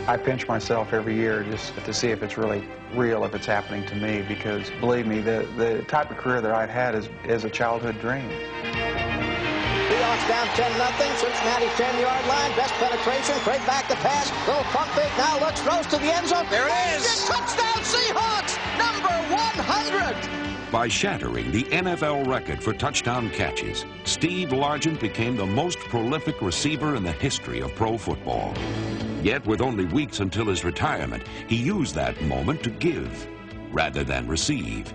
I pinch myself every year just to see if it's really real, if it's happening to me, because believe me, the type of career that I've had is a childhood dream. Seahawks down 10-0. Cincinnati 10-yard line. Best penetration. Craig back the pass. Little pump fake now. Looks, throws to the end zone. There it is. Touchdown Seahawks. Number 100. By shattering the NFL record for touchdown catches, Steve Largent became the most prolific receiver in the history of pro football. Yet, with only weeks until his retirement, he used that moment to give rather than receive.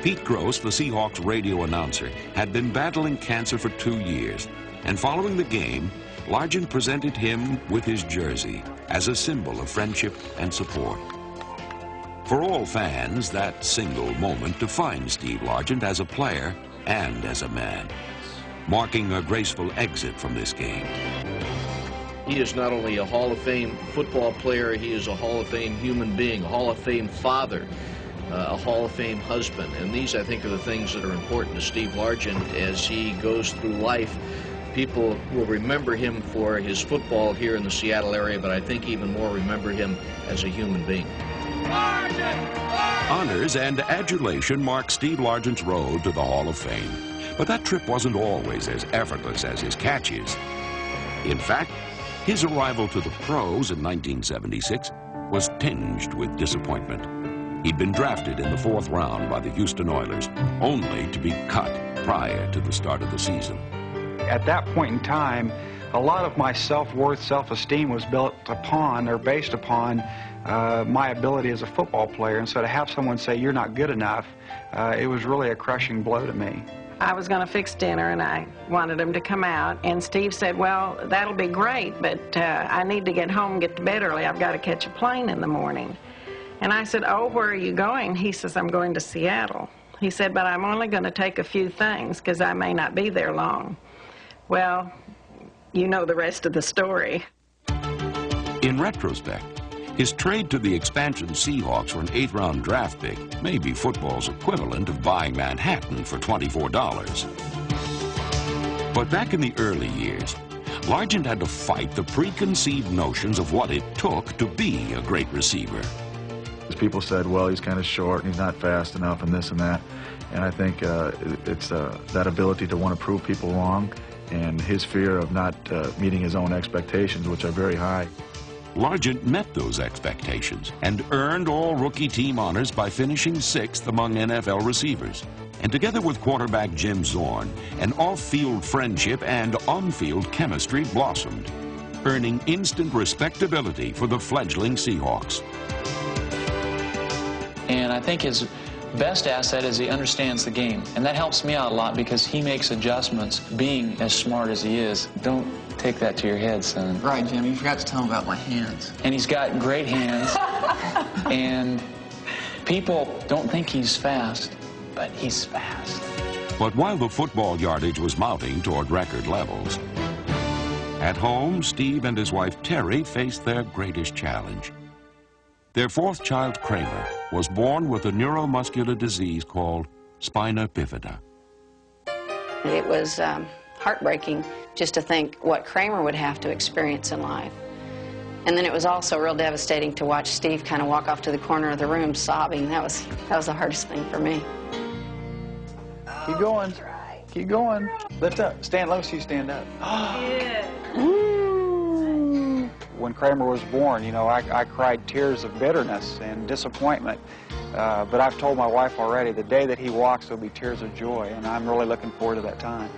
Pete Gross, the Seahawks radio announcer, had been battling cancer for 2 years, and following the game, Largent presented him with his jersey as a symbol of friendship and support. For all fans, that single moment defined Steve Largent as a player and as a man, marking a graceful exit from this game. He is not only a Hall of Fame football player, he is a Hall of Fame human being, a Hall of Fame father, a Hall of Fame husband. And these, I think, are the things that are important to Steve Largent as he goes through life. People will remember him for his football here in the Seattle area, but I think even more remember him as a human being. Honors and adulation mark Steve Largent's road to the Hall of Fame. But that trip wasn't always as effortless as his catches. In fact, his arrival to the pros in 1976 was tinged with disappointment. He'd been drafted in the 4th round by the Houston Oilers, only to be cut prior to the start of the season. At that point in time, a lot of my self-worth, self-esteem was built upon or based upon my ability as a football player. And so to have someone say, "You're not good enough," it was really a crushing blow to me. I was going to fix dinner, and I wanted him to come out. And Steve said, "Well, that'll be great, but I need to get home and get to bed early. I've got to catch a plane in the morning." And I said, "Oh, where are you going?" He says, "I'm going to Seattle." He said, "But I'm only going to take a few things because I may not be there long." Well, you know the rest of the story. In retrospect, his trade to the expansion Seahawks for an 8th-round draft pick may be football's equivalent of buying Manhattan for $24. But back in the early years, Largent had to fight the preconceived notions of what it took to be a great receiver. People said, well, he's kind of short and he's not fast enough and this and that. And I think it's that ability to want to prove people wrong and his fear of not meeting his own expectations, which are very high. Largent met those expectations and earned all rookie team honors by finishing 6th among NFL receivers. And together with quarterback Jim Zorn, an off-field friendship and on-field chemistry blossomed, earning instant respectability for the fledgling Seahawks. And I think his best asset is he understands the game. And that helps me out a lot because he makes adjustments. Being as smart as he is, don't take that to your head, son. Right, Jim, you forgot to tell him about my hands. And he's got great hands. And people don't think he's fast, but he's fast. But while the football yardage was mounting toward record levels, at home, Steve and his wife Terry faced their greatest challenge. Their 4th child, Kramer, was born with a neuromuscular disease called spina bifida. It was heartbreaking just to think what Kramer would have to experience in life. And then it was also real devastating to watch Steve kind of walk off to the corner of the room sobbing. That was the hardest thing for me. Keep going. Keep going. Lift up. Stand low so you stand up. Yeah. When Kramer was born, you know, I cried tears of bitterness and disappointment. But I've told my wife already, the day that he walks, there'll be tears of joy, and I'm really looking forward to that time.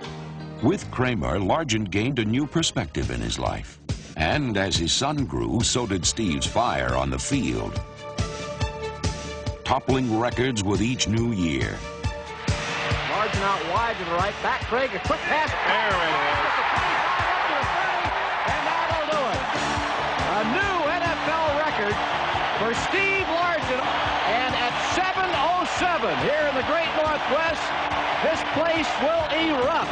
With Kramer, Largent gained a new perspective in his life. And as his son grew, so did Steve's fire on the field, toppling records with each new year. Largent out wide to the right. Back Craig, a quick pass. There it is. And that'll do it. A new NFL record for Steve Largent. And at 7:07 here in the Great Northwest, this place will erupt.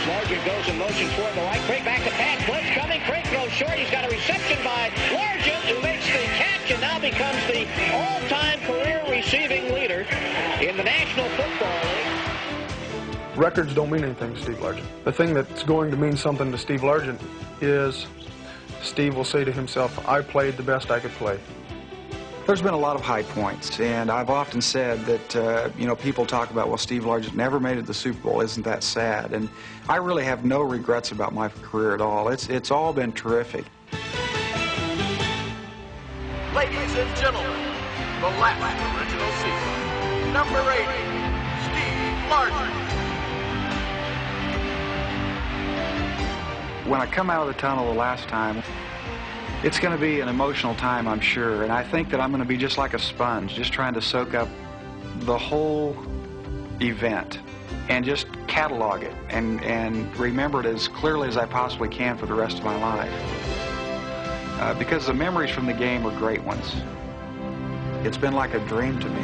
Largent goes in motion toward the right. Craig back to pass. Blitz coming. Craig throws short. He's got a reception by Largent, who makes the catch, and becomes the all-time career receiving leader in the National Football League. Records don't mean anything to Steve Largent. The thing that's going to mean something to Steve Largent is Steve will say to himself, I played the best I could play. There's been a lot of high points, and I've often said that, people talk about, well, Steve Largent never made it to the Super Bowl. Isn't that sad? And I really have no regrets about my career at all. It's all been terrific. Ladies and gentlemen, the last original season, number 80, Steve Largent. When I come out of the tunnel the last time, it's going to be an emotional time, I'm sure, and I think that I'm going to be just like a sponge, just trying to soak up the whole event and just catalog it and remember it as clearly as I possibly can for the rest of my life. Because the memories from the game were great ones. It's been like a dream to me.